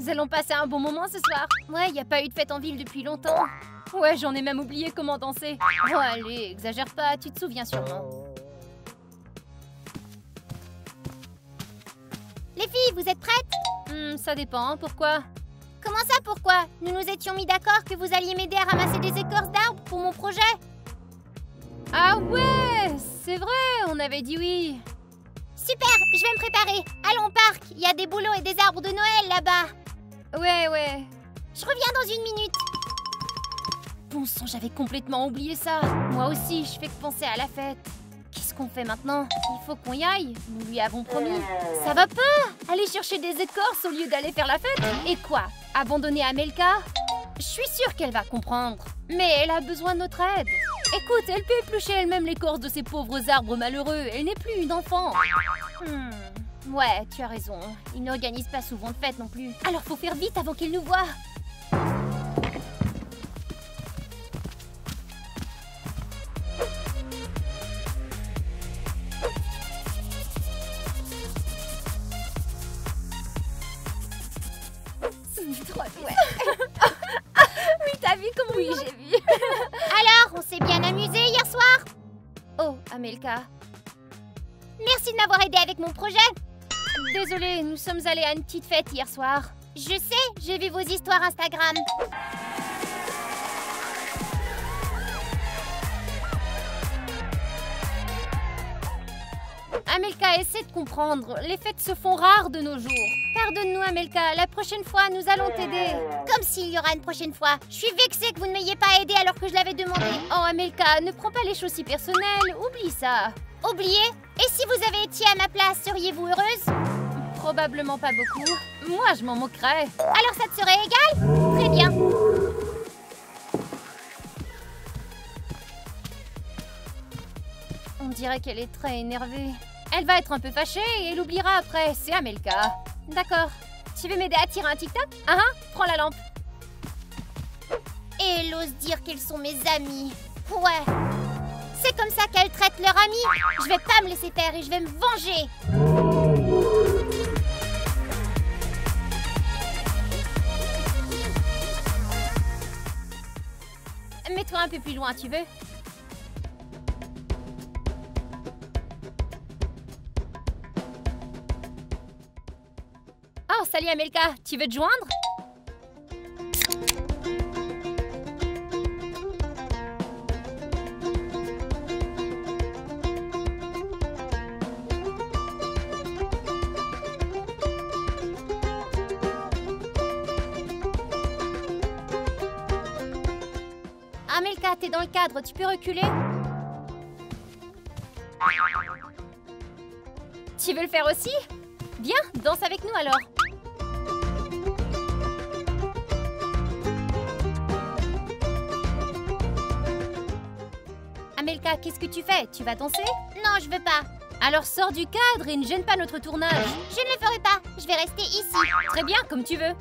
Nous allons passer un bon moment ce soir. Ouais, y a pas eu de fête en ville depuis longtemps. Ouais, j'en ai même oublié comment danser. Oh allez, exagère pas, tu te souviens sûrement. Les filles, vous êtes prêtes? Ça dépend, pourquoi? Comment ça, pourquoi? Nous nous étions mis d'accord que vous alliez m'aider à ramasser des écorces d'arbres pour mon projet. Ah ouais, c'est vrai, on avait dit oui. Super, je vais me préparer. Allons au parc, il y a des bouleaux et des arbres de Noël là-bas. Ouais. Je reviens dans une minute. Bon sang, j'avais complètement oublié ça. Moi aussi, je fais que penser à la fête. Qu'est-ce qu'on fait maintenant? Il faut qu'on y aille. Nous lui avons promis. Ça va pas? Aller chercher des écorces au lieu d'aller faire la fête? Et quoi? Abandonner Amelka? Je suis sûre qu'elle va comprendre. Mais elle a besoin de notre aide. Écoute, elle peut éplucher elle-même l'écorce de ces pauvres arbres malheureux. Elle n'est plus une enfant. Ouais, tu as raison. Ils n'organisent pas souvent de fête non plus. Alors faut faire vite avant qu'ils nous voient. Oui, t'as vu comment? Oui, j'ai vu. Alors, on s'est bien amusé hier soir? Oh, Amelka. Merci de m'avoir aidé avec mon projet. Désolée, nous sommes allés à une petite fête hier soir. Je sais, j'ai vu vos histoires Instagram. Amelka, essaie de comprendre. Les fêtes se font rares de nos jours. Pardonne-nous, Amelka. La prochaine fois, nous allons t'aider. Comme s'il y aura une prochaine fois. Je suis vexée que vous ne m'ayez pas aidé alors que je l'avais demandé. Oh, Amelka, ne prends pas les choses si personnelles. Oublie ça. Oubliez? Et si vous avez été à ma place, seriez-vous heureuse? Probablement pas beaucoup. Moi, je m'en moquerais. Alors ça te serait égal? Très bien. On dirait qu'elle est très énervée. Elle va être un peu fâchée et elle oubliera après. C'est Amelka. D'accord. Tu veux m'aider à tirer un tic-tac? Prends la lampe. Et elle ose dire qu'elles sont mes amies. Ouais. C'est comme ça qu'elles traitent leurs amis. Je vais pas me laisser faire et je vais me venger. Mets-toi un peu plus loin, tu veux? Oh, salut Amelka, tu veux te joindre? Amelka, t'es dans le cadre, tu peux reculer? Tu veux le faire aussi? Viens, danse avec nous alors. Amelka, qu'est-ce que tu fais? Tu vas danser? Non, je veux pas. Alors sors du cadre et ne gêne pas notre tournage. Je ne le ferai pas. Je vais rester ici. Très bien, comme tu veux.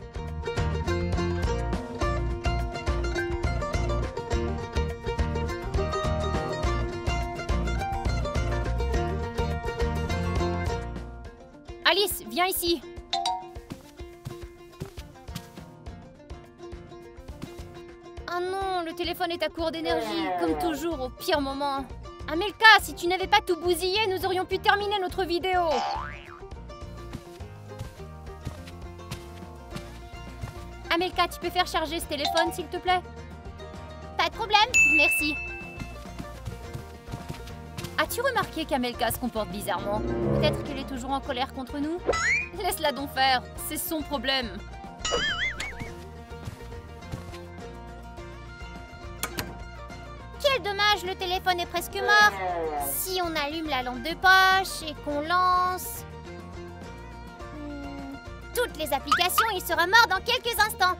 Alice, viens ici. Oh non, le téléphone est à court d'énergie, comme toujours, au pire moment. Amelka, si tu n'avais pas tout bousillé, nous aurions pu terminer notre vidéo. Amelka, tu peux faire charger ce téléphone, s'il te plaît? Pas de problème. Merci. As-tu remarqué qu'Amelka se comporte bizarrement? Peut-être qu'elle est toujours en colère contre nous? Laisse-la donc faire, c'est son problème. Quel dommage, le téléphone est presque mort. Si on allume la lampe de poche et qu'on lance... toutes les applications, il sera mort dans quelques instants.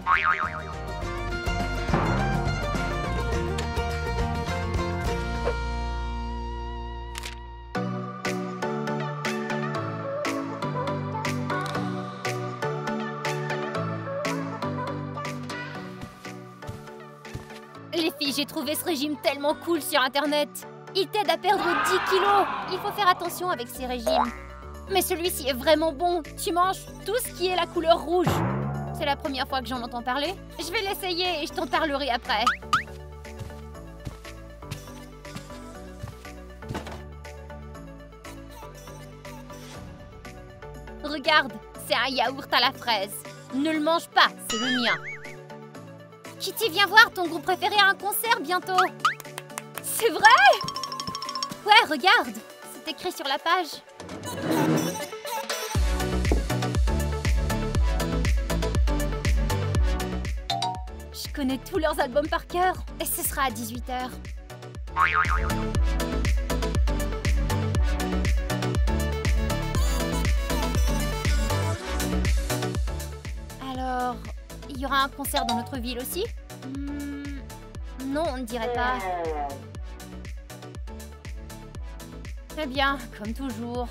Les filles, j'ai trouvé ce régime tellement cool sur internet. Il t'aide à perdre 10 kilos. Il faut faire attention avec ces régimes. Mais celui-ci est vraiment bon. Tu manges tout ce qui est la couleur rouge. C'est la première fois que j'en entends parler. Je vais l'essayer et je t'en parlerai après. Regarde, c'est un yaourt à la fraise. Ne le mange pas, c'est le mien. Kitty, viens voir, ton groupe préféré a un concert bientôt. C'est vrai? Ouais, regarde, c'est écrit sur la page. Je connais tous leurs albums par cœur. Et ce sera à 18 h. Alors, il y aura un concert dans notre ville aussi? Non, on ne dirait pas. Très bien, comme toujours.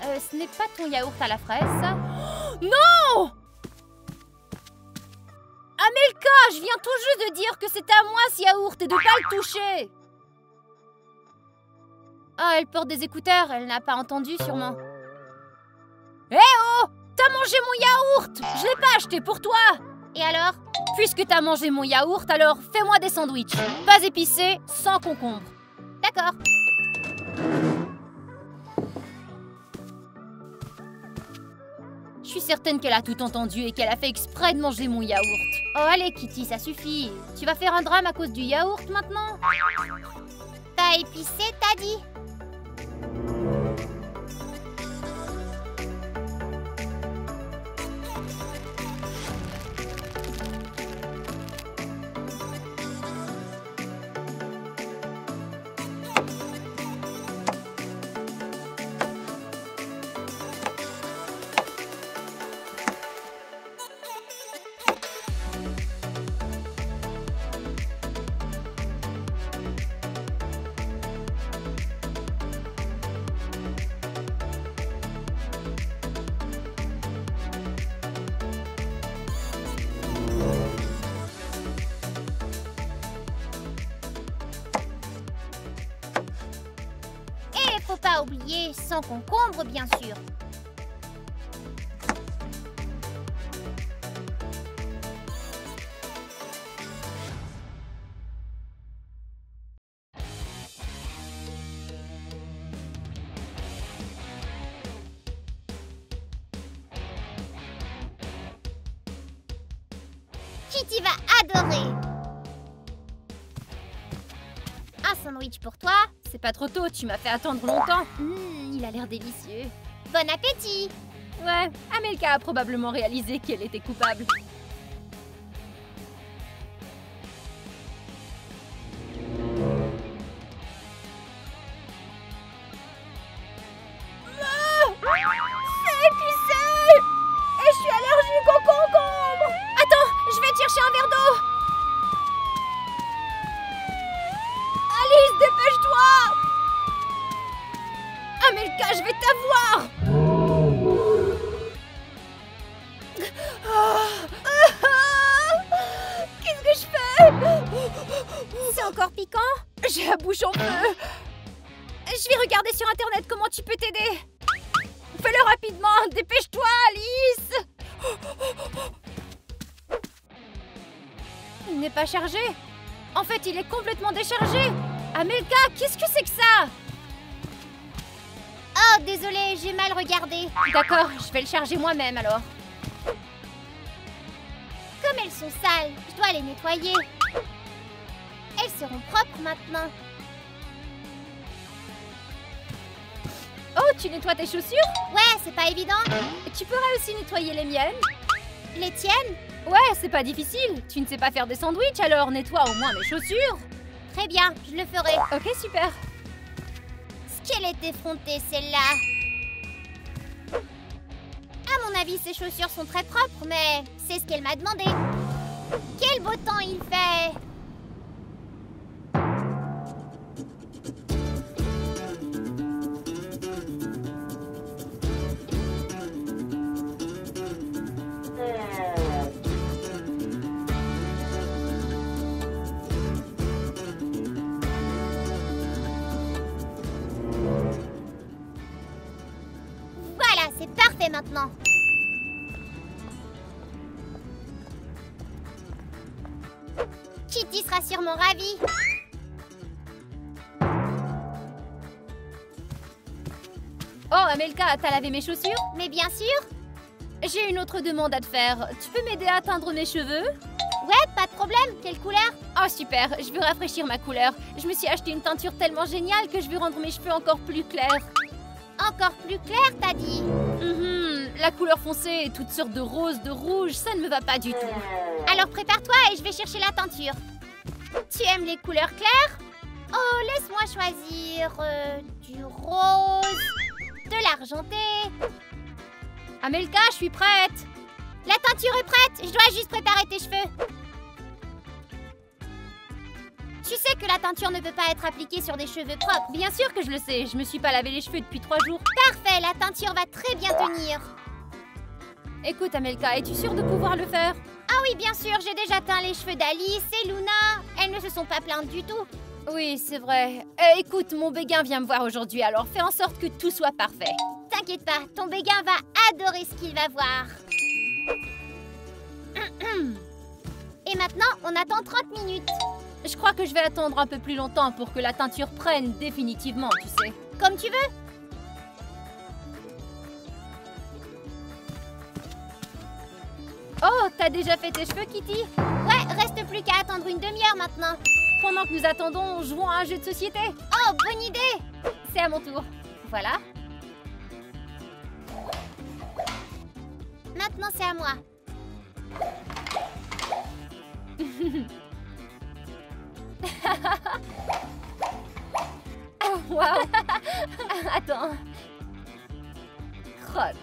Ce n'est pas ton yaourt à la fraise, ça? Non! Amelka, je viens tout juste de dire que c'était à moi ce yaourt et de pas le toucher. Ah, elle porte des écouteurs, elle n'a pas entendu sûrement. Eh oh! T'as mangé mon yaourt! Je l'ai pas acheté pour toi! Et alors? Puisque t'as mangé mon yaourt, alors fais-moi des sandwichs. Pas épicés, sans concombre. D'accord. Je suis certaine qu'elle a tout entendu et qu'elle a fait exprès de manger mon yaourt. Oh allez Kitty, ça suffit. Tu vas faire un drame à cause du yaourt maintenant? Pas épicé, t'as dit? Faut pas oublier, sans concombre, bien sûr. Kitty va adorer. Un sandwich pour toi. C'est pas trop tôt, tu m'as fait attendre longtemps. Il a l'air délicieux. Bon appétit! Ouais, Amelka a probablement réalisé qu'elle était coupable. C'est épicé! Et je suis allergique au concombre! Attends, je vais te chercher un verre d'eau! Alice, dépêche-toi! Amelka, je vais t'avoir! Qu'est-ce que je fais? C'est encore piquant? J'ai la bouche en feu! Je vais regarder sur internet comment tu peux t'aider! Fais-le rapidement! Dépêche-toi, Alice! Il n'est pas chargé! En fait, il est complètement déchargé! Amelka, qu'est-ce que c'est que ça? Oh, désolée, j'ai mal regardé. D'accord, je vais le charger moi-même alors. Comme elles sont sales, je dois les nettoyer. Elles seront propres maintenant. Oh, tu nettoies tes chaussures? Ouais, c'est pas évident. Tu pourrais aussi nettoyer les miennes. Les tiennes? Ouais, c'est pas difficile. Tu ne sais pas faire des sandwichs, alors nettoie au moins mes chaussures. Très bien, je le ferai. Ok, super. Ce qu'elle est effrontée, celle-là. À mon avis, ses chaussures sont très propres, mais c'est ce qu'elle m'a demandé. Quel beau temps il fait! Voilà, c'est parfait maintenant. sera sûrement ravi. Oh, Amelka, t'as lavé mes chaussures? Mais bien sûr. J'ai une autre demande à te faire. Tu peux m'aider à teindre mes cheveux? Ouais, pas de problème. Quelle couleur? Oh, super, je veux rafraîchir ma couleur. Je me suis acheté une teinture tellement géniale que je veux rendre mes cheveux encore plus clairs. Encore plus clair, t'as dit? La couleur foncée et toutes sortes de roses, de rouge, ça ne me va pas du tout. Alors prépare-toi et je vais chercher la teinture. Tu aimes les couleurs claires? Oh, laisse-moi choisir du rose, de l'argenté. Amelka, je suis prête. La teinture est prête, je dois juste préparer tes cheveux. Tu sais que la teinture ne peut pas être appliquée sur des cheveux propres. Bien sûr que je le sais, je me suis pas lavé les cheveux depuis 3 jours. Parfait, la teinture va très bien tenir. Écoute Amelka, es-tu sûre de pouvoir le faire? Ah oui, bien sûr, j'ai déjà teint les cheveux d'Alice et Luna. Elles ne se sont pas plaintes du tout. Oui, c'est vrai. Écoute, mon béguin vient me voir aujourd'hui, alors fais en sorte que tout soit parfait. T'inquiète pas, ton béguin va adorer ce qu'il va voir. Et maintenant, on attend 30 minutes. Je crois que je vais attendre un peu plus longtemps pour que la teinture prenne définitivement, tu sais. Comme tu veux. Oh, t'as déjà fait tes cheveux, Kitty? Ouais, reste plus qu'à attendre une demi-heure maintenant. Pendant que nous attendons, jouons à un jeu de société. Oh, bonne idée. C'est à mon tour. Voilà. Maintenant, c'est à moi. Oh, wow. Attends. Crotte.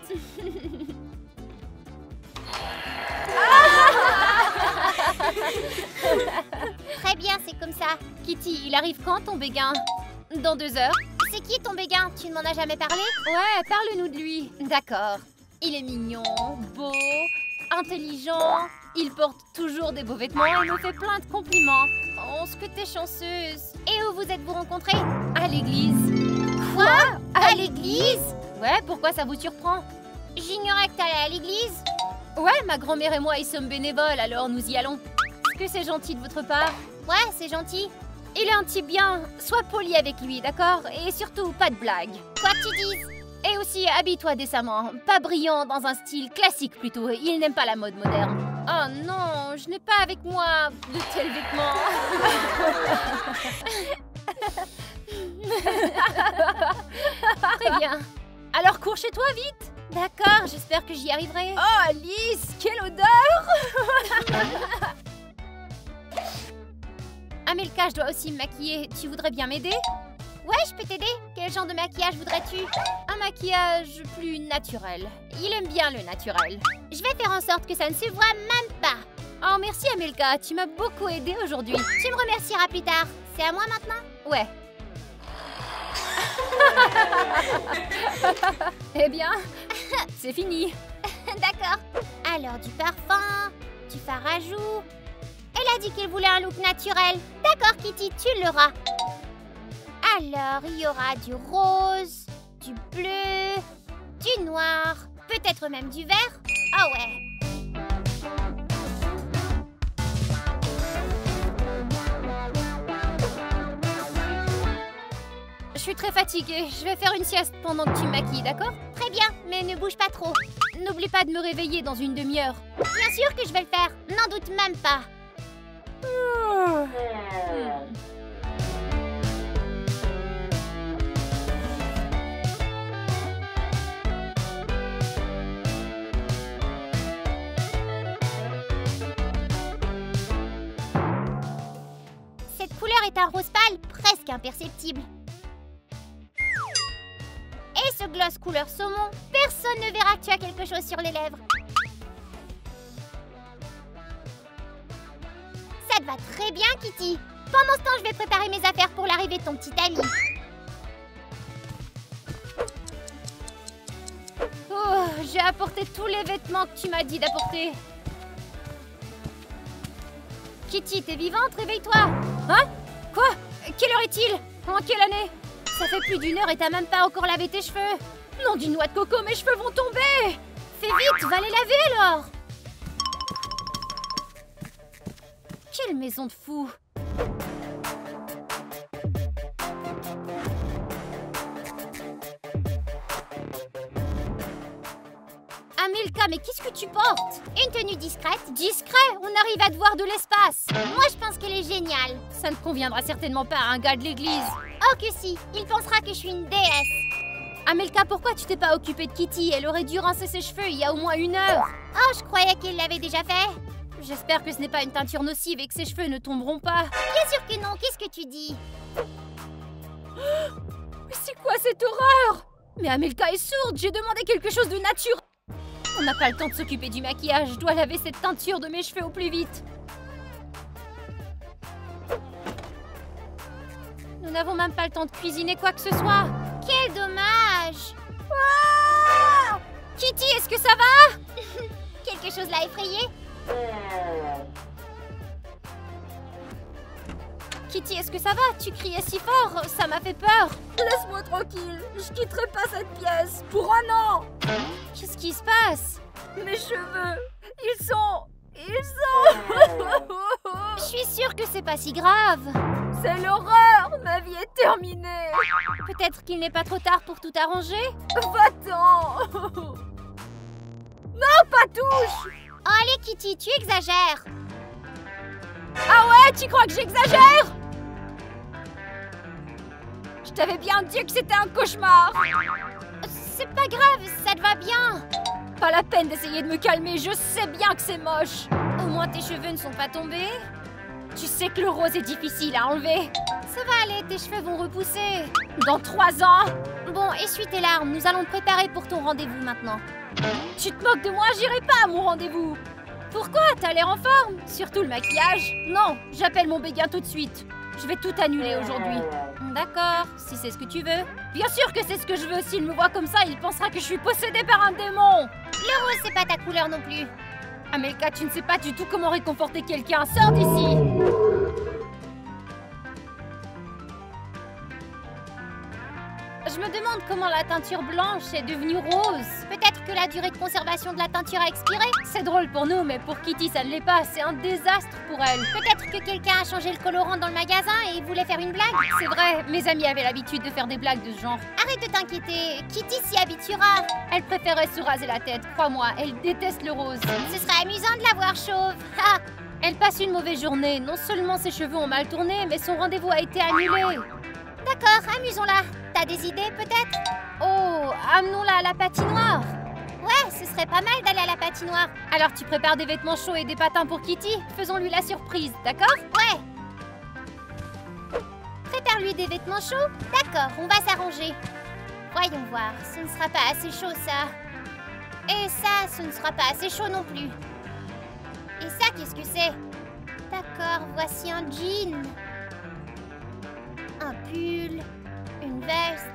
Très bien, c'est comme ça. Kitty, il arrive quand ton béguin? Dans 2 heures. C'est qui ton béguin? Tu ne m'en as jamais parlé? Ouais, parle-nous de lui. D'accord. Il est mignon, beau, intelligent. Il porte toujours des beaux vêtements et me fait plein de compliments. Oh, ce que t'es chanceuse. Et où vous êtes-vous rencontrés? À l'église. Quoi? À l'église? Ouais, pourquoi ça vous surprend? J'ignorais que t'allais à l'église. Ouais, ma grand-mère et moi y sommes bénévoles, alors nous y allons. Est-ce que c'est gentil de votre part? Ouais, c'est gentil. Il est un petit bien. Sois poli avec lui, d'accord? Et surtout, pas de blagues. Quoi que tu dises. Et aussi, habille-toi décemment. Pas brillant, dans un style classique plutôt. Il n'aime pas la mode moderne. Oh non, je n'ai pas avec moi de tels vêtements. Très bien. Alors cours chez toi, vite. D'accord, j'espère que j'y arriverai. Oh, Alice, quelle odeur! Amelka, je dois aussi me maquiller. Tu voudrais bien m'aider? Ouais, je peux t'aider. Quel genre de maquillage voudrais-tu? Un maquillage plus naturel. Il aime bien le naturel. Je vais faire en sorte que ça ne se voit même pas. Oh, merci Amelka, tu m'as beaucoup aidée aujourd'hui. Tu me remercieras plus tard. C'est à moi maintenant? Ouais. Eh bien, c'est fini. D'accord. Alors, du parfum, du fard à joues. Elle a dit qu'elle voulait un look naturel. D'accord, Kitty, tu l'auras. Alors, il y aura du rose, du bleu, du noir, peut-être même du vert. Ah ouais. Je suis très fatiguée. Je vais faire une sieste pendant que tu me maquilles, d'accord? Très bien, mais ne bouge pas trop. N'oublie pas de me réveiller dans une demi-heure. Bien sûr que je vais le faire. N'en doute même pas. Cette couleur est un rose pâle, presque imperceptible. Et ce gloss couleur saumon, personne ne verra que tu as quelque chose sur les lèvres. Ça te va très bien, Kitty. Pendant ce temps, je vais préparer mes affaires pour l'arrivée de ton petit ami. Oh, j'ai apporté tous les vêtements que tu m'as dit d'apporter. Kitty, t'es vivante? Réveille-toi. Hein? Quoi? Quelle heure est-il? En quelle année? Ça fait plus d'1 heure et t'as même pas encore lavé tes cheveux. Non, d'une noix de coco, mes cheveux vont tomber. Fais vite, va les laver alors. Quelle maison de fou. Amilka, mais qu'est-ce que tu portes? Une tenue discrète. Discret? On arrive à te voir de l'espace. Moi, je pense qu'elle est géniale. Ça ne conviendra certainement pas à un gars de l'église. Oh que si, il pensera que je suis une déesse. Amilka, pourquoi tu t'es pas occupée de Kitty? Elle aurait dû rincer ses cheveux il y a au moins 1 heure. Oh, je croyais qu'il l'avait déjà fait. J'espère que ce n'est pas une teinture nocive et que ses cheveux ne tomberont pas. Bien sûr que non, qu'est-ce que tu dis? Mais c'est quoi cette horreur? Mais Amilka est sourde, j'ai demandé quelque chose de naturel. On n'a pas le temps de s'occuper du maquillage, je dois laver cette teinture de mes cheveux au plus vite. Nous n'avons même pas le temps de cuisiner quoi que ce soit. Quel dommage. Ah! Kitty, est-ce que ça va? Quelque chose l'a effrayée? Kitty, est-ce que ça va? Tu criais si fort, ça m'a fait peur. Laisse-moi tranquille, je quitterai pas cette pièce pour 1 an. Qu'est-ce qui se passe? Mes cheveux, ils sont... Je suis sûre que c'est pas si grave. C'est l'horreur, ma vie est terminée. Peut-être qu'il n'est pas trop tard pour tout arranger? Va-t'en. Non, pas touche. Oh, allez Kitty, tu exagères. Ah ouais, tu crois que j'exagère? Je t'avais bien dit que c'était un cauchemar. C'est pas grave, ça te va bien. Pas la peine d'essayer de me calmer, je sais bien que c'est moche. Au moins tes cheveux ne sont pas tombés. Tu sais que le rose est difficile à enlever. Ça va aller, tes cheveux vont repousser. Dans 3 ans. Bon, essuie tes larmes, nous allons te préparer pour ton rendez-vous maintenant. Tu te moques de moi, j'irai pas à mon rendez-vous. Pourquoi? T'as l'air en forme. Surtout le maquillage. Non, j'appelle mon béguin tout de suite. Je vais tout annuler aujourd'hui. D'accord, si c'est ce que tu veux. Bien sûr que c'est ce que je veux. S'il me voit comme ça, il pensera que je suis possédée par un démon. Le rose, c'est pas ta couleur non plus. Amilka, tu ne sais pas du tout comment réconforter quelqu'un. Sors d'ici. Je me demande comment la teinture blanche est devenue rose. Peut-être que la durée de conservation de la teinture a expiré. C'est drôle pour nous, mais pour Kitty, ça ne l'est pas. C'est un désastre pour elle. Peut-être que quelqu'un a changé le colorant dans le magasin et voulait faire une blague. C'est vrai, mes amis avaient l'habitude de faire des blagues de ce genre. Arrête de t'inquiéter, Kitty s'y habituera. Elle préférait se raser la tête, crois-moi. Elle déteste le rose. Ce serait amusant de la voir chauve. Ha! Elle passe une mauvaise journée. Non seulement ses cheveux ont mal tourné, mais son rendez-vous a été annulé. D'accord, amusons-la. T'as des idées peut-être? Oh, amenons-la à la patinoire. Ouais, ce serait pas mal d'aller à la patinoire. Alors tu prépares des vêtements chauds et des patins pour Kitty? Faisons-lui la surprise, d'accord? Ouais. Prépare-lui des vêtements chauds? D'accord, on va s'arranger. Voyons voir, ce ne sera pas assez chaud ça. Et ça, ce ne sera pas assez chaud non plus. Et ça, qu'est-ce que c'est? D'accord, voici un jean. Un pull. Une veste.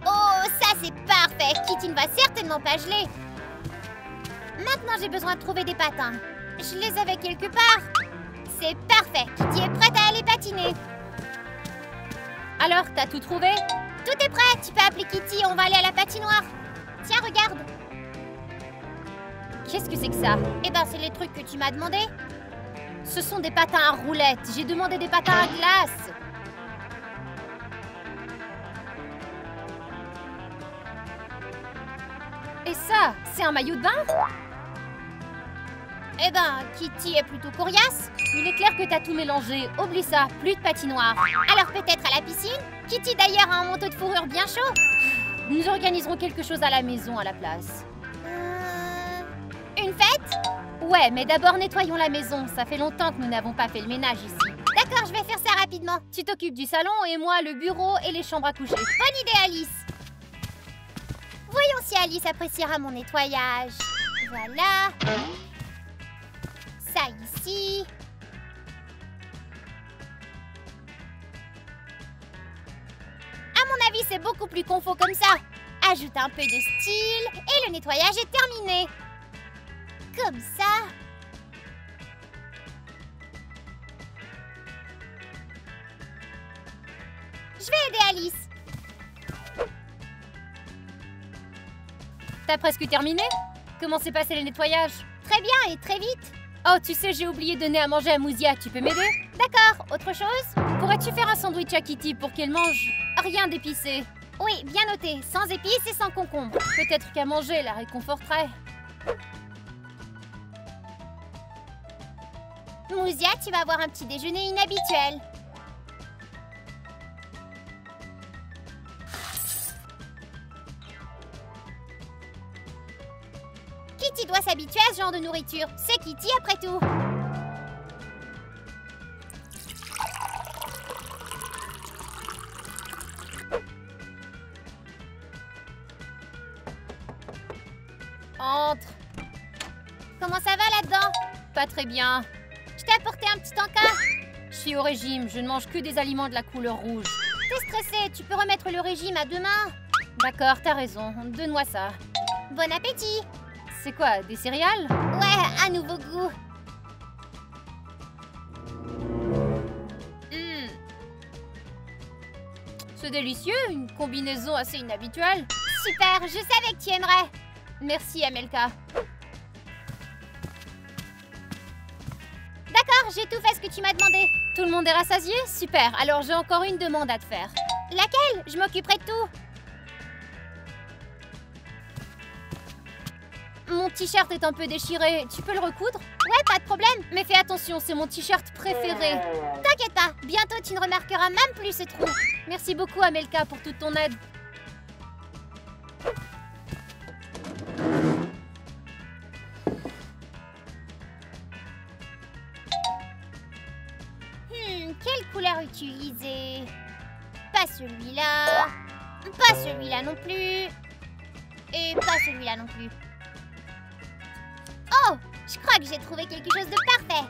Oh, ça c'est parfait. Kitty ne va certainement pas geler. Maintenant, j'ai besoin de trouver des patins. Je les avais quelque part. C'est parfait. Kitty est prête à aller patiner. Alors, t'as tout trouvé? Tout est prêt. Tu peux appeler Kitty. On va aller à la patinoire. Tiens, regarde. Qu'est-ce que c'est que ça? Eh ben, c'est les trucs que tu m'as demandé. Ce sont des patins à roulettes. J'ai demandé des patins à glace. Et ça, c'est un maillot de bain? Eh ben, Kitty est plutôt coriace. Il est clair que t'as tout mélangé. Oublie ça, plus de patinoire. Alors peut-être à la piscine? Kitty d'ailleurs a un manteau de fourrure bien chaud. Nous organiserons quelque chose à la maison à la place. Une fête? Ouais, mais d'abord nettoyons la maison. Ça fait longtemps que nous n'avons pas fait le ménage ici. D'accord, je vais faire ça rapidement. Tu t'occupes du salon et moi le bureau et les chambres à coucher. Bonne idée, Alice. Voyons si Alice appréciera mon nettoyage. Voilà. Ça ici. À mon avis, c'est beaucoup plus confort comme ça. Ajoute un peu de style et le nettoyage est terminé. Comme ça. Je vais aider Alice. T'as presque terminé? Comment s'est passé le nettoyage? Très bien et très vite. Oh, tu sais, j'ai oublié de donner à manger à Mouzia. Tu peux m'aider? D'accord, autre chose? Pourrais-tu faire un sandwich à Kitty pour qu'elle mange rien d'épicé? Oui, bien noté, sans épices et sans concombre. Peut-être qu'à manger la réconforterait. Mouzia, tu vas avoir un petit déjeuner inhabituel. Kitty doit s'habituer à ce genre de nourriture. C'est Kitty après tout. Entre. Comment ça va là-dedans? Pas très bien. Je t'ai apporté un petit encas. Je suis au régime, je ne mange que des aliments de la couleur rouge. T'es stressée, tu peux remettre le régime à demain. D'accord, t'as raison. Donne-moi ça. Bon appétit. C'est quoi, des céréales? Ouais, un nouveau goût. C'est délicieux, une combinaison assez inhabituelle. Super, je savais que tu aimerais. Merci, Amelka. D'accord, j'ai tout fait ce que tu m'as demandé. Tout le monde est rassasié? Super, alors j'ai encore une demande à te faire. Laquelle? Je m'occuperai de tout. Mon t-shirt est un peu déchiré, tu peux le recoudre? Ouais, pas de problème. Mais fais attention, c'est mon t-shirt préféré. T'inquiète pas, bientôt tu ne remarqueras même plus ce trou. Merci beaucoup, Amelka, pour toute ton aide. Quelle couleur utiliser? Pas celui-là. Pas celui-là non plus. Et pas celui-là non plus. Oh, je crois que j'ai trouvé quelque chose de parfait.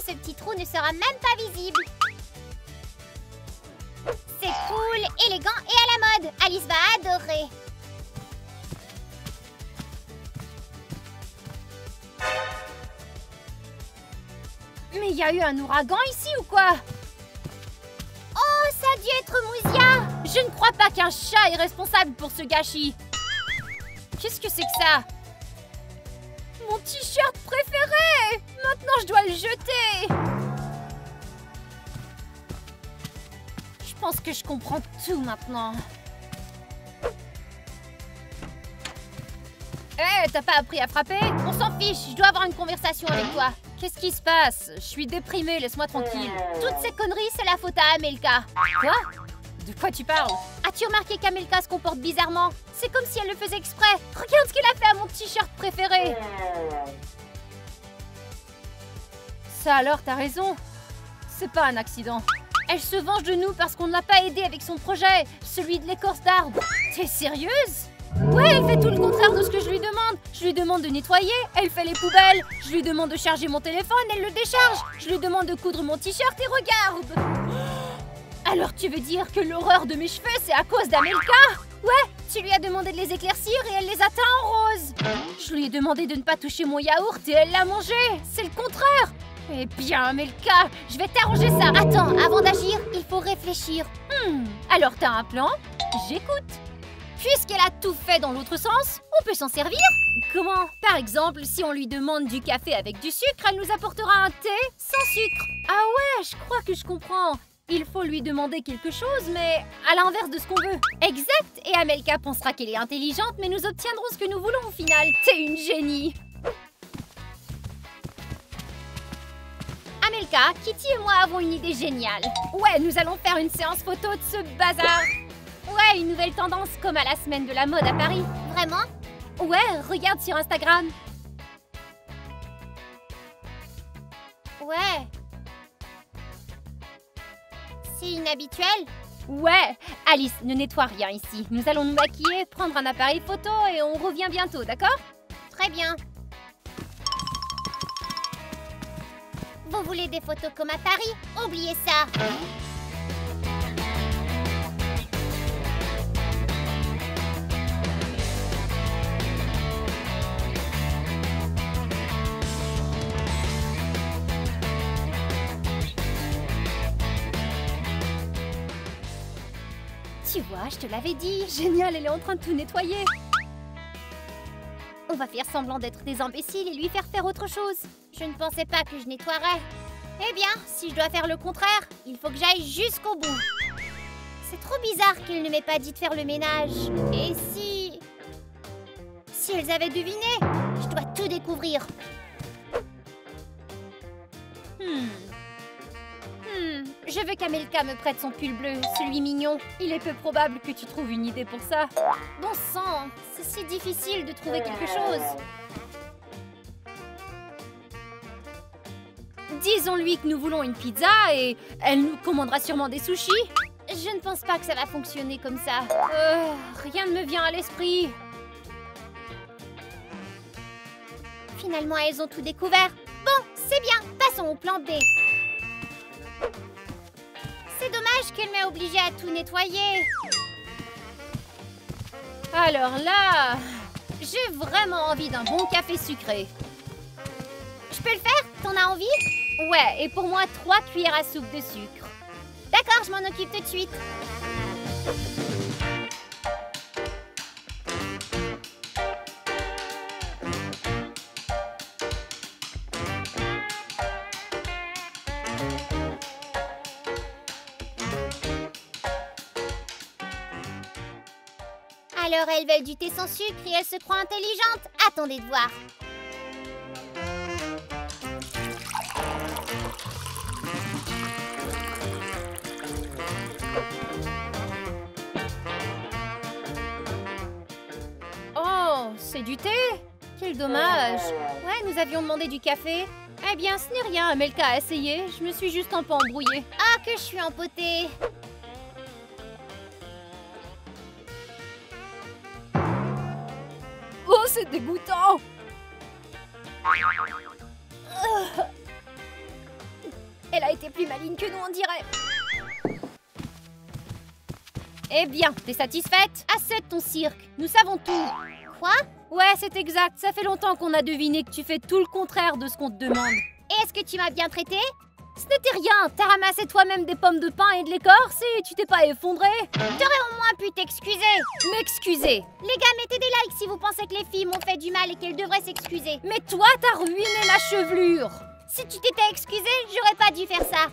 Ce petit trou ne sera même pas visible. C'est cool, élégant et à la mode. Alice va adorer. Mais il y a eu un ouragan ici ou quoi? Oh, ça a dû être Mouzia. Je ne crois pas qu'un chat est responsable pour ce gâchis. Qu'est-ce que c'est que ça? Mon t-shirt préféré! Maintenant, je dois le jeter! Je pense que je comprends tout maintenant. Hé, t'as pas appris à frapper? On s'en fiche, je dois avoir une conversation avec toi. Qu'est-ce qui se passe? Je suis déprimée, laisse-moi tranquille. Toutes ces conneries, c'est la faute à Amelka. Quoi? De quoi tu parles? As-tu remarqué qu'Amelka se comporte bizarrement? C'est comme si elle le faisait exprès. Regarde ce qu'elle a fait à mon t-shirt préféré. Ça alors, t'as raison. C'est pas un accident. Elle se venge de nous parce qu'on ne l'a pas aidée avec son projet, celui de l'écorce d'arbre. T'es sérieuse? Ouais, elle fait tout le contraire de ce que je lui demande. Je lui demande de nettoyer, elle fait les poubelles. Je lui demande de charger mon téléphone, elle le décharge. Je lui demande de coudre mon t-shirt et regarde. Alors tu veux dire que l'horreur de mes cheveux, c'est à cause d'Amelka? Ouais, tu lui as demandé de les éclaircir et elle les a teints en rose. Je lui ai demandé de ne pas toucher mon yaourt et elle l'a mangé. C'est le contraire. Eh bien, Amelka, je vais t'arranger ça. Attends, avant d'agir, il faut réfléchir. Alors t'as un plan? J'écoute. Puisqu'elle a tout fait dans l'autre sens, on peut s'en servir. Comment? Par exemple, si on lui demande du café avec du sucre, elle nous apportera un thé sans sucre. Ah ouais, je crois que je comprends. Il faut lui demander quelque chose, mais à l'inverse de ce qu'on veut. Exact. Et Amelka pensera qu'elle est intelligente, mais nous obtiendrons ce que nous voulons au final. T'es une génie. Amelka, Kitty et moi avons une idée géniale. Ouais, nous allons faire une séance photo de ce bazar. Ouais, une nouvelle tendance comme à la semaine de la mode à Paris. Vraiment? Ouais, regarde sur Instagram. Ouais, C'est inhabituel. Ouais, Alice, ne nettoie rien ici. Nous allons nous maquiller, prendre un appareil photo et on revient bientôt, d'accord? Très bien. Vous voulez des photos comme à Paris? Oubliez ça. Tu vois, je te l'avais dit. Génial, elle est en train de tout nettoyer. On va faire semblant d'être des imbéciles et lui faire faire autre chose. Je ne pensais pas que je nettoierais. Eh bien, si je dois faire le contraire, il faut que j'aille jusqu'au bout. C'est trop bizarre qu'elle ne m'ait pas dit de faire le ménage. Et si... Si elles avaient deviné, je dois tout découvrir. Je veux qu'Amelka me prête son pull bleu, celui mignon. Il est peu probable que tu trouves une idée pour ça. Bon sang, c'est si difficile de trouver quelque chose. Disons-lui que nous voulons une pizza et elle nous commandera sûrement des sushis. Je ne pense pas que ça va fonctionner comme ça. Rien ne me vient à l'esprit. Finalement, elles ont tout découvert. Bon, c'est bien, passons au plan B. C'est dommage qu'elle m'ait obligée à tout nettoyer. Alors là, j'ai vraiment envie d'un bon café sucré. Je peux le faire? T'en as envie? Ouais, et pour moi, 3 cuillères à soupe de sucre. D'accord, je m'en occupe tout de suite. Alors elles veulent du thé sans sucre et elles se croient intelligentes. Attendez de voir. Oh, c'est du thé? Quel dommage. Ouais, nous avions demandé du café. Eh bien, ce n'est rien, Amelka a essayé. Je me suis juste un peu embrouillée. Ah, que je suis empotée. Oh, c'est dégoûtant. Elle a été plus maligne que nous, on dirait. Eh bien, t'es satisfaite? Assez de ton cirque, nous savons tout. Quoi? Ouais, c'est exact, ça fait longtemps qu'on a deviné que tu fais tout le contraire de ce qu'on te demande. Et est-ce que tu m'as bien traitée? Ce n'était rien, t'as ramassé toi-même des pommes de pain et de l'écorce et tu t'es pas effondré. T'aurais au moins pu t'excuser. M'excuser? Les gars, mettez des likes si vous pensez que les filles m'ont fait du mal et qu'elles devraient s'excuser. Mais toi, t'as ruiné ma chevelure. Si tu t'étais excusée, j'aurais pas dû faire ça.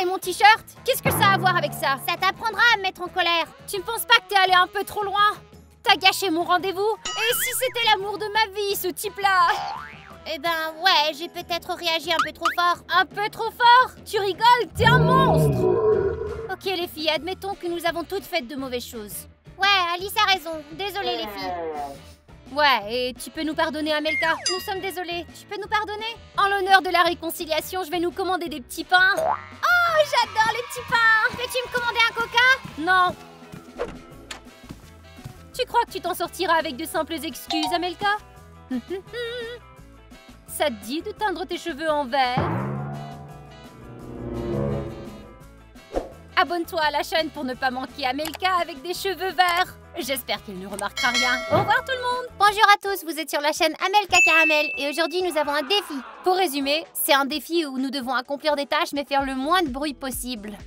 Et mon t-shirt? Qu'est-ce que ça a à voir avec ça? Ça t'apprendra à me mettre en colère. Tu ne penses pas que t'es allé un peu trop loin? T'as gâché mon rendez-vous? Et si c'était l'amour de ma vie, ce type-là? Eh ben ouais, j'ai peut-être réagi un peu trop fort. Un peu trop fort? Tu rigoles? T'es un monstre! Ok les filles, admettons que nous avons toutes fait de mauvaises choses. Ouais, Alice a raison. Désolée les filles. Ouais, et tu peux nous pardonner, Amelka? Nous sommes désolés. Tu peux nous pardonner? En l'honneur de la réconciliation, je vais nous commander des petits pains. Oh, j'adore les petits pains! Peux-tu me commander un coca? Non. Tu crois que tu t'en sortiras avec de simples excuses, Amelka? Ça te dit de teindre tes cheveux en vert? Abonne-toi à la chaîne pour ne pas manquer Amelka avec des cheveux verts. J'espère qu'il ne remarquera rien. Au revoir tout le monde. Bonjour à tous, vous êtes sur la chaîne Amelka Caramel et aujourd'hui nous avons un défi. Pour résumer, c'est un défi où nous devons accomplir des tâches mais faire le moins de bruit possible.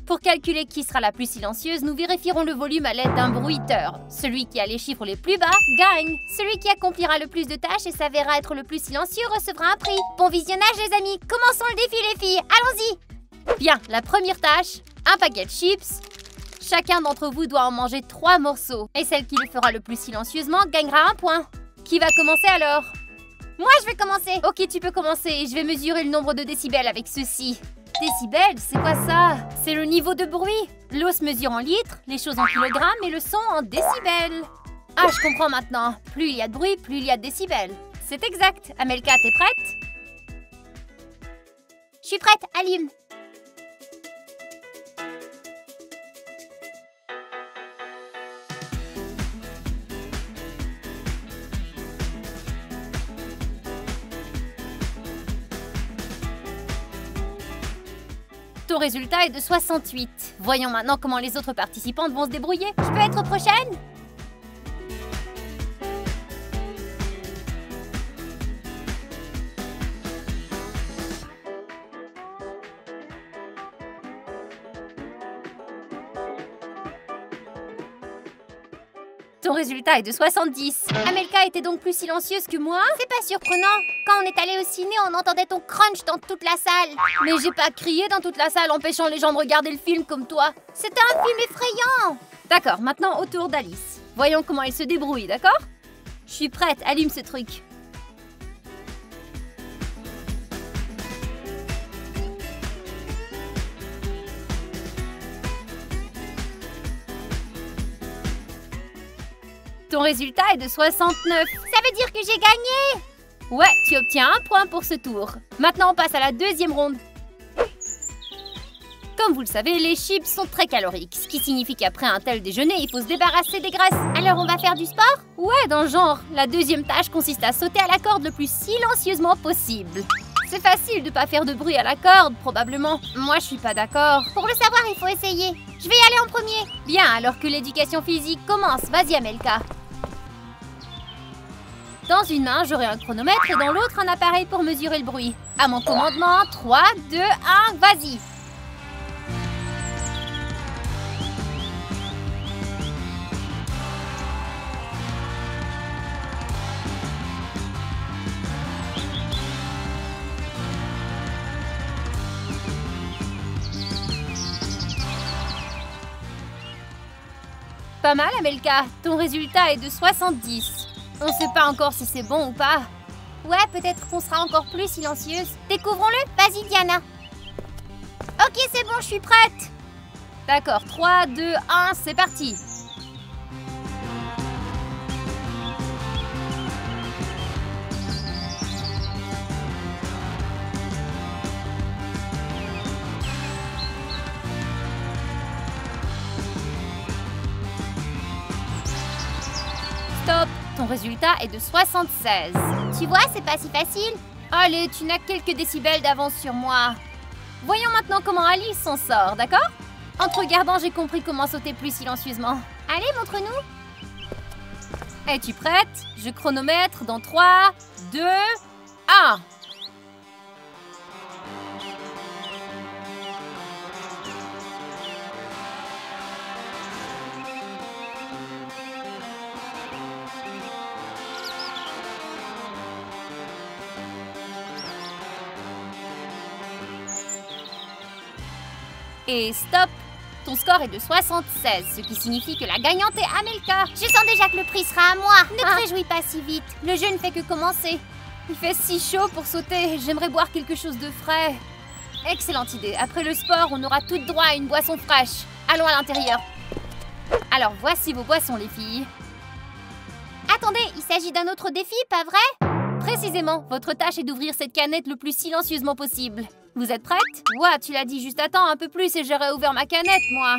Pour calculer qui sera la plus silencieuse, nous vérifierons le volume à l'aide d'un bruiteur. Celui qui a les chiffres les plus bas gagne. Celui qui accomplira le plus de tâches et s'avérera être le plus silencieux recevra un prix. Bon visionnage les amis, commençons le défi les filles, allons-y. Bien, la première tâche, un paquet de chips. Chacun d'entre vous doit en manger 3 morceaux. Et celle qui le fera le plus silencieusement gagnera un point. Qui va commencer alors? Moi je vais commencer. Ok, tu peux commencer et je vais mesurer le nombre de décibels avec ceci. Décibels, c'est quoi ça? C'est le niveau de bruit. L'eau se mesure en litres, les choses en kilogrammes et le son en décibels. Ah, je comprends maintenant. Plus il y a de bruit, plus il y a de décibels. C'est exact. Amelka, t'es prête? Je suis prête, allume. Ton résultat est de 68. Voyons maintenant comment les autres participantes vont se débrouiller. Je peux être prochaine? Ton résultat est de 70. Amelka était donc plus silencieuse que moi? C'est pas surprenant. Quand on est allé au ciné, on entendait ton crunch dans toute la salle. Mais j'ai pas crié dans toute la salle empêchant les gens de regarder le film comme toi. C'était un film effrayant. D'accord, maintenant au tour d'Alice. Voyons comment elle se débrouille, d'accord? Je suis prête, allume ce truc. Ton résultat est de 69. Ça veut dire que j'ai gagné. Ouais, tu obtiens un point pour ce tour. Maintenant, on passe à la deuxième ronde. Comme vous le savez, les chips sont très caloriques, ce qui signifie qu'après un tel déjeuner, il faut se débarrasser des graisses. Alors on va faire du sport? Ouais, dans le genre. La deuxième tâche consiste à sauter à la corde le plus silencieusement possible. C'est facile de pas faire de bruit à la corde, probablement. Moi, je suis pas d'accord. Pour le savoir, il faut essayer. Je vais y aller en premier. Bien, alors que l'éducation physique commence. Vas-y, Amelka. Dans une main, j'aurai un chronomètre et dans l'autre, un appareil pour mesurer le bruit. À mon commandement, 3, 2, 1, vas-y! Pas mal, Amelka. Ton résultat est de 70. On sait pas encore si c'est bon ou pas. Ouais, peut-être qu'on sera encore plus silencieuse. Découvrons-le. Vas-y, Diana. Ok, c'est bon, je suis prête. D'accord, 3, 2, 1, c'est parti. Stop. Ton résultat est de 76. Tu vois, c'est pas si facile. Allez, tu n'as quelques décibels d'avance sur moi. Voyons maintenant comment Alice s'en sort, d'accord? En te regardant, j'ai compris comment sauter plus silencieusement. Allez, montre-nous. Es-tu prête? Je chronomètre dans 3, 2, 1. Et stop! Ton score est de 76, ce qui signifie que la gagnante est Amelka. Je sens déjà que le prix sera à moi. Ne te réjouis pas si vite. Le jeu ne fait que commencer. Il fait si chaud pour sauter. J'aimerais boire quelque chose de frais. Excellente idée. Après le sport, on aura tout droit à une boisson fraîche. Allons à l'intérieur. Alors, voici vos boissons, les filles. Attendez, il s'agit d'un autre défi, pas vrai? Précisément, votre tâche est d'ouvrir cette canette le plus silencieusement possible. Vous êtes prête? Ouais, tu l'as dit juste à temps, un peu plus et j'aurais ouvert ma canette, moi.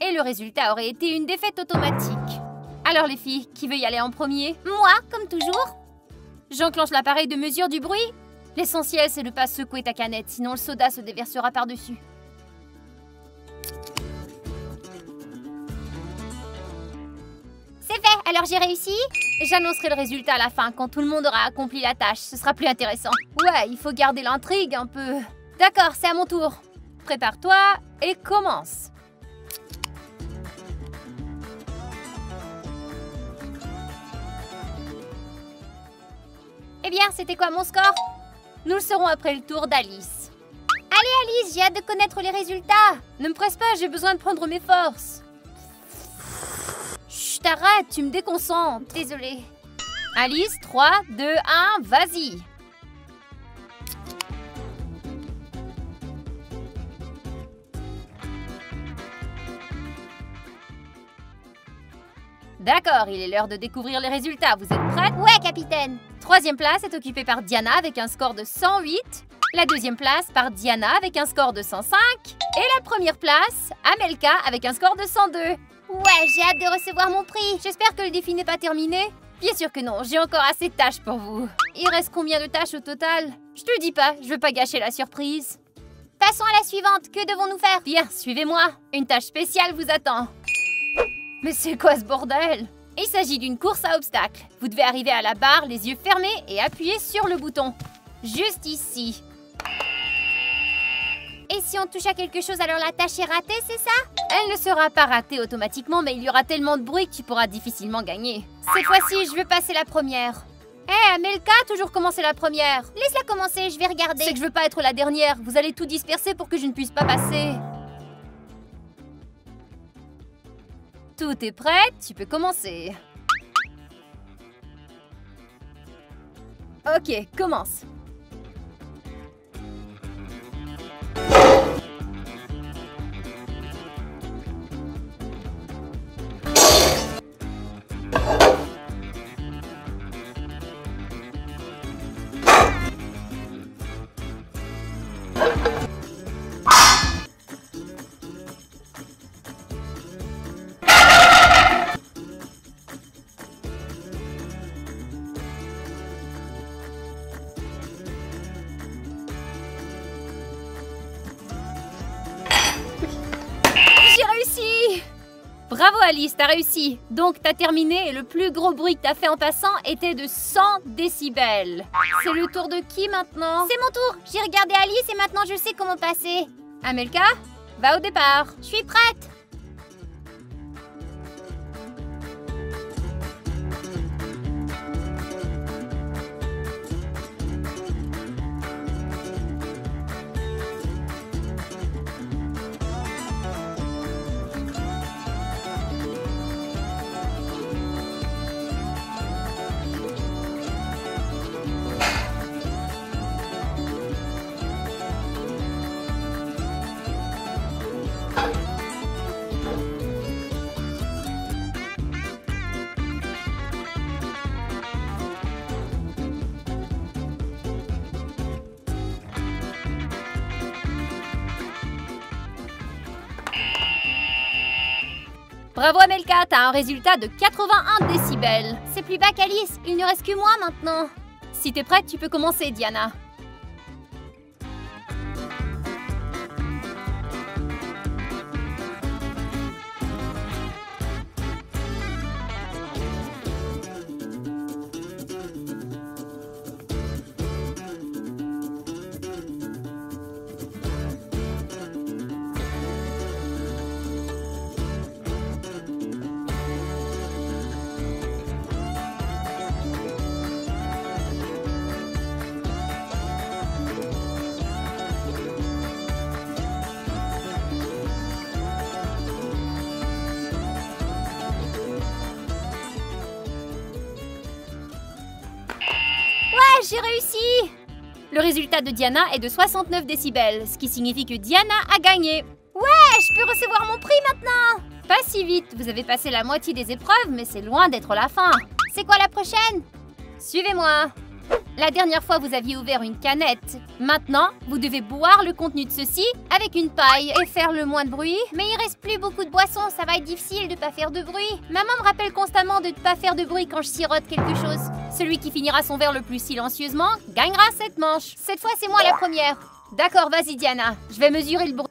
Et le résultat aurait été une défaite automatique. Alors les filles, qui veut y aller en premier? Moi, comme toujours. J'enclenche l'appareil de mesure du bruit. L'essentiel, c'est de ne pas secouer ta canette, sinon le soda se déversera par-dessus. C'est fait, alors j'ai réussi? J'annoncerai le résultat à la fin, quand tout le monde aura accompli la tâche. Ce sera plus intéressant. Ouais, il faut garder l'intrigue un peu. D'accord, c'est à mon tour. Prépare-toi et commence. Eh bien, c'était quoi mon score? Nous le saurons après le tour d'Alice. Allez Alice, j'ai hâte de connaître les résultats. Ne me presse pas, j'ai besoin de prendre mes forces. Chut, arrête, tu me déconcentres. Désolée. Alice, 3, 2, 1, vas-y. D'accord, il est l'heure de découvrir les résultats. Vous êtes prêtes? Ouais, capitaine. Troisième place est occupée par Diana avec un score de 108. La deuxième place par Diana avec un score de 105. Et la première place, Amelka avec un score de 102. Ouais, j'ai hâte de recevoir mon prix. J'espère que le défi n'est pas terminé. Bien sûr que non, j'ai encore assez de tâches pour vous. Il reste combien de tâches au total? Je te le dis pas, je veux pas gâcher la surprise. Passons à la suivante. Que devons-nous faire? Bien, suivez-moi. Une tâche spéciale vous attend. Mais c'est quoi ce bordel? Il s'agit d'une course à obstacles. Vous devez arriver à la barre, les yeux fermés et appuyer sur le bouton. Juste ici. Et si on touche à quelque chose, alors la tâche est ratée, c'est ça? Elle ne sera pas ratée automatiquement, mais il y aura tellement de bruit que tu pourras difficilement gagner. Cette fois-ci, je veux passer la première. Hé, Amelka, toujours commencer la première. Laisse-la commencer, je vais regarder. C'est que je veux pas être la dernière. Vous allez tout disperser pour que je ne puisse pas passer. Tout est prêt, tu peux commencer. Ok, commence. Bravo Alice, t'as réussi. Donc t'as terminé et le plus gros bruit que t'as fait en passant était de 100 décibels. C'est le tour de qui maintenant? C'est mon tour. J'ai regardé Alice et maintenant je sais comment passer. Amelka, va au départ. Je suis prête. Bravo Amelka, t'as un résultat de 81 décibels. C'est plus bas qu'Alice, il ne reste que moi maintenant. Si t'es prête, tu peux commencer, Diana. J'ai réussi! Le résultat de Diana est de 69 décibels, ce qui signifie que Diana a gagné. Ouais, je peux recevoir mon prix maintenant! Pas si vite, vous avez passé la moitié des épreuves, mais c'est loin d'être la fin. C'est quoi la prochaine? Suivez-moi. La dernière fois, vous aviez ouvert une canette. Maintenant, vous devez boire le contenu de ceci avec une paille et faire le moins de bruit. Mais il reste plus beaucoup de boissons, ça va être difficile de pas faire de bruit. Maman me rappelle constamment de ne pas faire de bruit quand je sirote quelque chose. Celui qui finira son verre le plus silencieusement gagnera cette manche. Cette fois, c'est moi la première. D'accord, vas-y Diana. Je vais mesurer le bruit.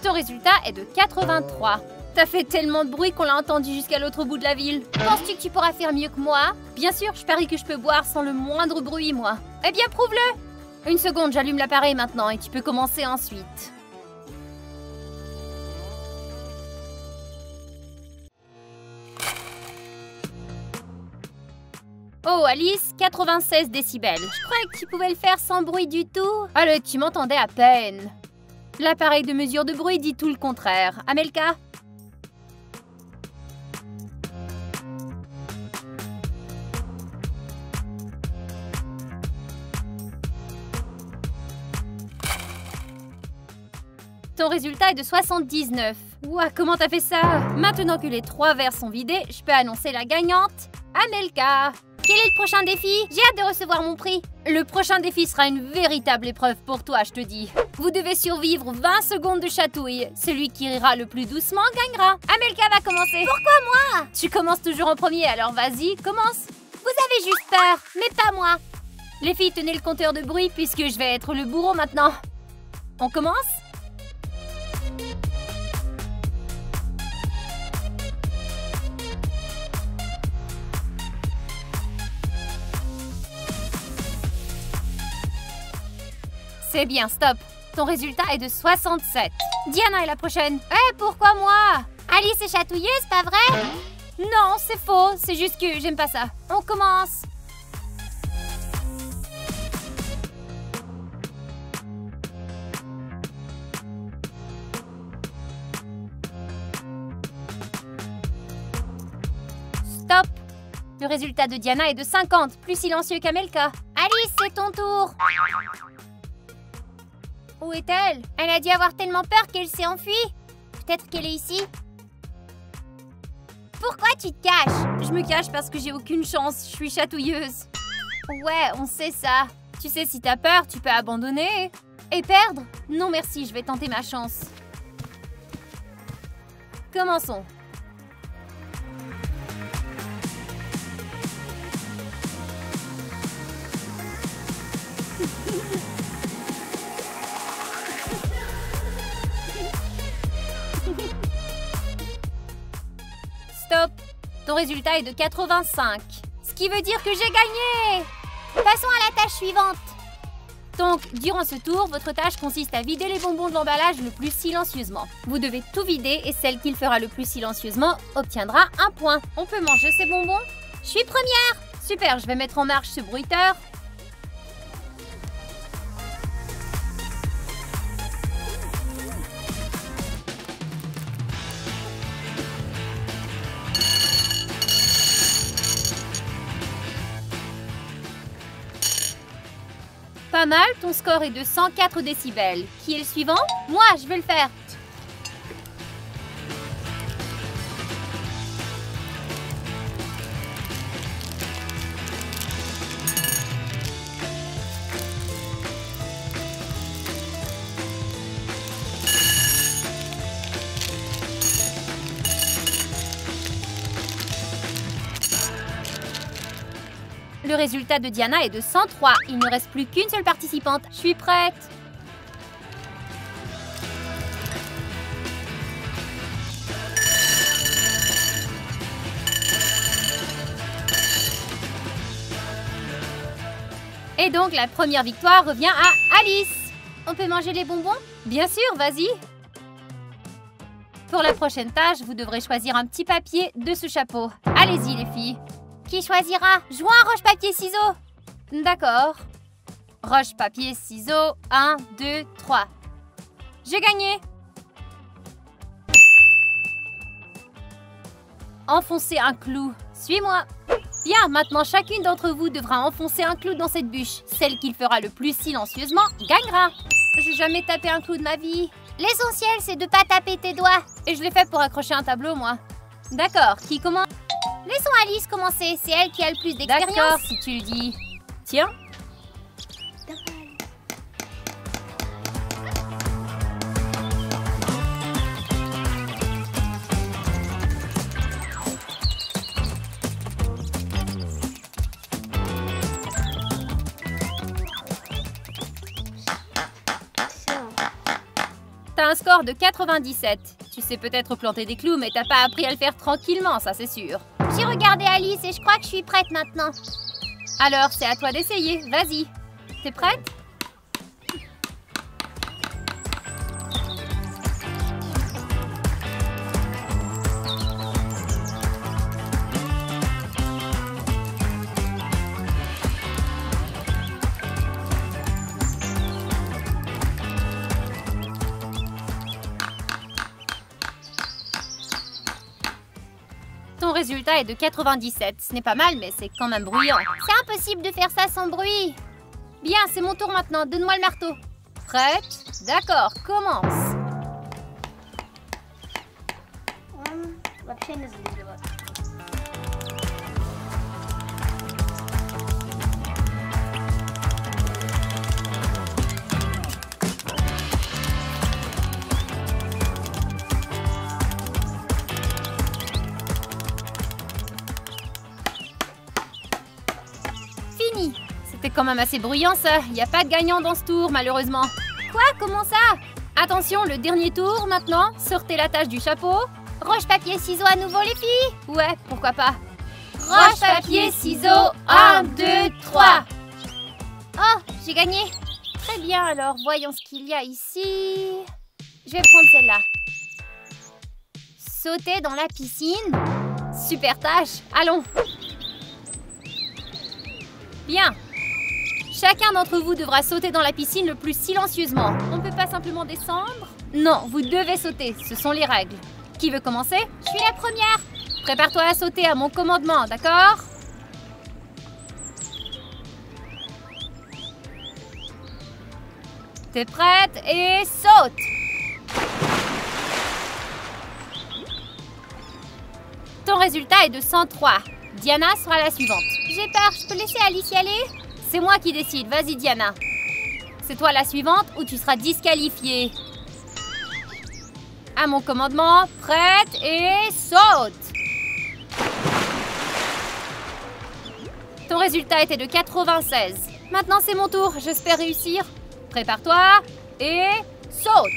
Ton résultat est de 83. T'as fait tellement de bruit qu'on l'a entendu jusqu'à l'autre bout de la ville. Penses-tu que tu pourras faire mieux que moi? Bien sûr, je parie que je peux boire sans le moindre bruit, moi. Eh bien, prouve-le! Une seconde, j'allume l'appareil maintenant et tu peux commencer ensuite. Oh, Alice, 96 décibels. Je croyais que tu pouvais le faire sans bruit du tout. Allez, tu m'entendais à peine. L'appareil de mesure de bruit dit tout le contraire. Amelka? Ton résultat est de 79. Ouah, comment t'as fait ça? Maintenant que les 3 verres sont vidés, je peux annoncer la gagnante, Amelka. Quel est le prochain défi? J'ai hâte de recevoir mon prix. Le prochain défi sera une véritable épreuve pour toi, je te dis. Vous devez survivre 20 secondes de chatouille. Celui qui rira le plus doucement gagnera. Amelka va commencer. Pourquoi moi? Tu commences toujours en premier, alors vas-y, commence. Vous avez juste peur, mais pas moi. Les filles, tenez le compteur de bruit puisque je vais être le bourreau maintenant. On commence? C'est bien, stop. Ton résultat est de 67. Diana est la prochaine. Pourquoi moi? Alice est chatouilleuse, pas vrai? Non, c'est faux. C'est juste que j'aime pas ça. On commence. Stop. Le résultat de Diana est de 50, plus silencieux qu'Amelka. Alice, c'est ton tour. Où est-elle? Elle a dû avoir tellement peur qu'elle s'est enfuie. Peut-être qu'elle est ici. Pourquoi tu te caches? Je me cache parce que j'ai aucune chance. Je suis chatouilleuse. Ouais, on sait ça. Tu sais, si t'as peur, tu peux abandonner. Et perdre? Non merci, je vais tenter ma chance. Commençons. Stop. Ton résultat est de 85. Ce qui veut dire que j'ai gagné. Passons à la tâche suivante. Donc, durant ce tour, votre tâche consiste à vider les bonbons de l'emballage le plus silencieusement. Vous devez tout vider et celle qui le fera le plus silencieusement obtiendra un point. On peut manger ces bonbons? Je suis première. Super, je vais mettre en marche ce bruiteur. Pas mal, ton score est de 104 décibels. Qui est le suivant? Moi, je vais le faire. Le résultat de Diana est de 103. Il ne reste plus qu'une seule participante. Je suis prête. Et donc, la première victoire revient à Alice. On peut manger les bonbons? Bien sûr, vas-y. Pour la prochaine tâche, vous devrez choisir un petit papier de ce chapeau. Allez-y, les filles. Qui choisira? Jouons à roche-papier-ciseaux. D'accord. Roche, papier, ciseaux. 1, 2, 3. J'ai gagné. Enfoncer un clou. Suis-moi. Bien, maintenant chacune d'entre vous devra enfoncer un clou dans cette bûche. Celle qui le fera le plus silencieusement gagnera. J'ai jamais tapé un clou de ma vie. L'essentiel, c'est de pas taper tes doigts. Et je l'ai fait pour accrocher un tableau, moi. D'accord, qui commence? Laissons Alice commencer, c'est elle qui a le plus d'expérience. D'accord, si tu le dis. Tiens. T'as un score de 97. Tu sais peut-être planter des clous, mais t'as pas appris à le faire tranquillement, ça c'est sûr. J'ai regardé Alice et je crois que je suis prête maintenant. Alors, c'est à toi d'essayer. Vas-y. T'es prête? Ton résultat est de 97. Ce n'est pas mal, mais c'est quand même bruyant. C'est impossible de faire ça sans bruit. Bien, c'est mon tour maintenant. Donne-moi le marteau. Prête? D'accord, commence. C'était quand même assez bruyant ça. Il n'y a pas de gagnant dans ce tour, malheureusement. Quoi? Comment ça? Attention, le dernier tour maintenant. Sortez la tâche du chapeau. Roche, papier, ciseaux à nouveau, les filles? Ouais, pourquoi pas. Roche, papier, ciseaux, 1, 2, 3. Oh, j'ai gagné. Très bien, alors voyons ce qu'il y a ici. Je vais prendre celle-là. Sauter dans la piscine. Super tâche, allons. Bien. Chacun d'entre vous devra sauter dans la piscine le plus silencieusement. On ne peut pas simplement descendre? Non, vous devez sauter, ce sont les règles. Qui veut commencer? Je suis la première. Prépare-toi à sauter à mon commandement, d'accord? T'es prête et saute! Ton résultat est de 103. Diana sera la suivante. J'ai peur, je peux laisser Alice y aller? C'est moi qui décide, vas-y Diana. C'est toi la suivante ou tu seras disqualifiée. À mon commandement, prête et saute! Ton résultat était de 96. Maintenant c'est mon tour, j'espère réussir. Prépare-toi et saute!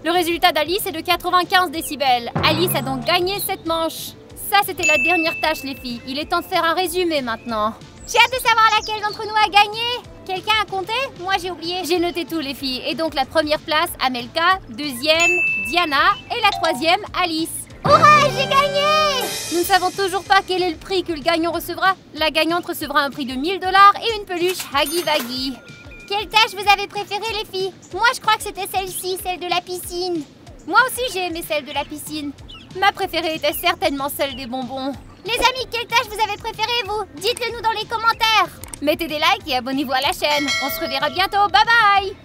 Le résultat d'Alice est de 95 décibels. Alice a donc gagné cette manche. Ça, c'était la dernière tâche, les filles. Il est temps de faire un résumé maintenant. J'ai hâte de savoir laquelle d'entre nous a gagné. Quelqu'un a compté? Moi, j'ai oublié. J'ai noté tout, les filles. Et donc, la première place, Amelka. Deuxième, Diana. Et la troisième, Alice. Hurrah, j'ai gagné! Nous ne savons toujours pas quel est le prix que le gagnant recevra. La gagnante recevra un prix de 1000 $ et une peluche Huggy Wuggy. Quelle tâche vous avez préférée, les filles? Moi, je crois que c'était celle-ci, celle de la piscine. Moi aussi, j'ai aimé celle de la piscine. Ma préférée était certainement celle des bonbons. Les amis, quelle tâche vous avez préférée, vous? Dites-le nous dans les commentaires. Mettez des likes et abonnez-vous à la chaîne. On se reverra bientôt. Bye bye!